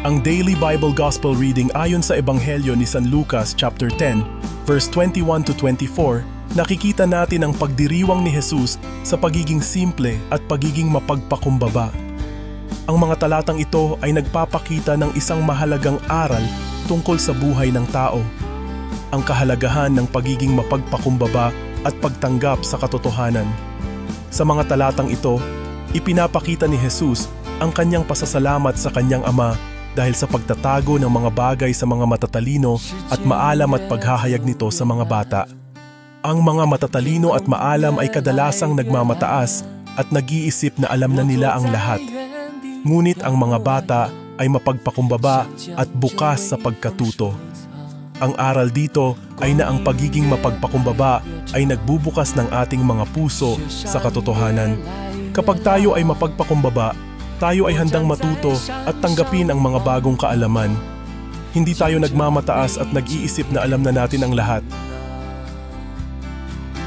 Ang Daily Bible Gospel Reading ayon sa Ebanghelyo ni San Lucas chapter 10, verse 21 to 24, nakikita natin ang pagdiriwang ni Jesus sa pagiging simple at pagiging mapagpakumbaba. Ang mga talatang ito ay nagpapakita ng isang mahalagang aral tungkol sa buhay ng tao. Ang kahalagahan ng pagiging mapagpakumbaba at pagtanggap sa katotohanan. Sa mga talatang ito, ipinapakita ni Jesus ang kanyang pasasalamat sa kanyang Ama dahil sa pagtatago ng mga bagay sa mga matatalino at maalam at paghahayag nito sa mga bata. Ang mga matatalino at maalam ay kadalasang nagmamataas at nag-iisip na alam na nila ang lahat. Ngunit ang mga bata ay mapagpakumbaba at bukas sa pagkatuto. Ang aral dito ay na ang pagiging mapagpakumbaba ay nagbubukas ng ating mga puso sa katotohanan. Kapag tayo ay mapagpakumbaba, tayo ay handang matuto at tanggapin ang mga bagong kaalaman. Hindi tayo nagmamataas at nag-iisip na alam na natin ang lahat.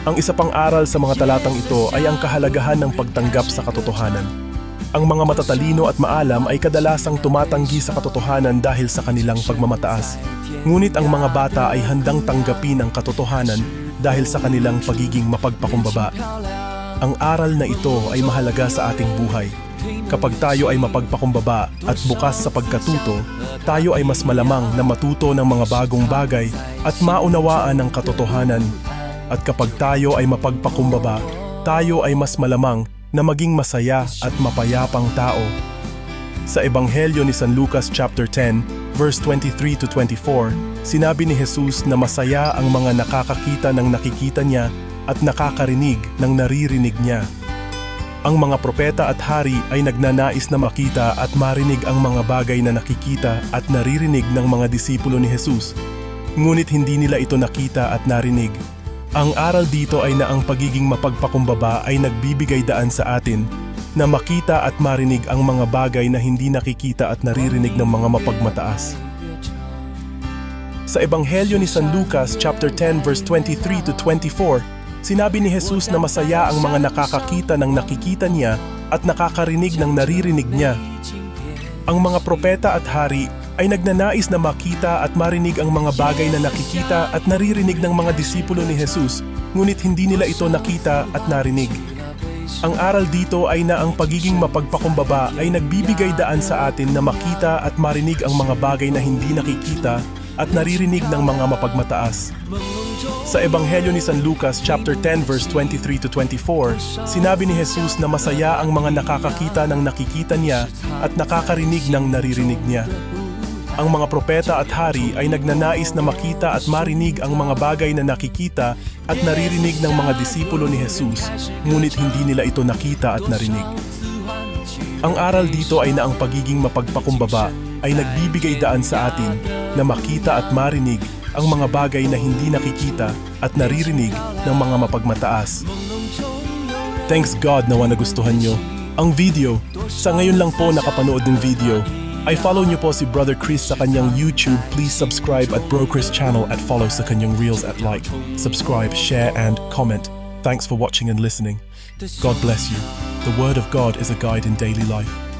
Ang isa pang aral sa mga talatang ito ay ang kahalagahan ng pagtanggap sa katotohanan. Ang mga matatalino at maalam ay kadalasang tumatanggi sa katotohanan dahil sa kanilang pagmamataas. Ngunit ang mga bata ay handang tanggapin ang katotohanan dahil sa kanilang pagiging mapagpakumbaba. Ang aral na ito ay mahalaga sa ating buhay. Kapag tayo ay mapagpakumbaba at bukas sa pagkatuto, tayo ay mas malamang na matuto ng mga bagong bagay at maunawaan ang katotohanan. At kapag tayo ay mapagpakumbaba, tayo ay mas malamang na maging masaya at mapayapang tao. Sa Ebanghelyo ni San Lucas chapter 10, verse 23 to 24, sinabi ni Jesus na masaya ang mga nakakakita ng nakikita niya at nakakarinig ng naririnig niya. Ang mga propeta at hari ay nagnanais na makita at marinig ang mga bagay na nakikita at naririnig ng mga disipulo ni Jesus. Ngunit hindi nila ito nakita at narinig. Ang aral dito ay na ang pagiging mapagpakumbaba ay nagbibigay daan sa atin na makita at marinig ang mga bagay na hindi nakikita at naririnig ng mga mapagmataas. Sa Ebanghelyo ni San Lucas chapter 10 verse 23 to 24, sinabi ni Jesus na masaya ang mga nakakakita ng nakikita niya at nakakarinig ng naririnig niya. Ang mga propeta at hari ay nagnanais na makita at marinig ang mga bagay na nakikita at naririnig ng mga disipulo ni Jesus, ngunit hindi nila ito nakita at narinig. Ang aral dito ay na ang pagiging mapagpakumbaba ay nagbibigay daan sa atin na makita at marinig ang mga bagay na hindi nakikita at naririnig ng mga mapagmataas. Sa Ebanghelyo ni San Lucas chapter 10 verse 23 to 24, sinabi ni Jesus na masaya ang mga nakakakita ng nakikita niya at nakakarinig ng naririnig niya. Ang mga propeta at hari ay nagnanais na makita at marinig ang mga bagay na nakikita at naririnig ng mga disipulo ni Jesus, ngunit hindi nila ito nakita at narinig. Ang aral dito ay na ang pagiging mapagpakumbaba ay nagbibigay daan sa atin na makita at marinig ang mga bagay na hindi nakikita at naririnig ng mga mapagmataas. Thanks God na nagustuhan nyo ang video. Sa ngayon lang po nakapanood ng video, ay follow nyo po si Brother Chris sa kanyang YouTube. Please subscribe at Bro Chris channel at follow sa kanyang reels at like, subscribe, share and comment. Thanks for watching and listening. God bless you. The Word of God is a guide in daily life.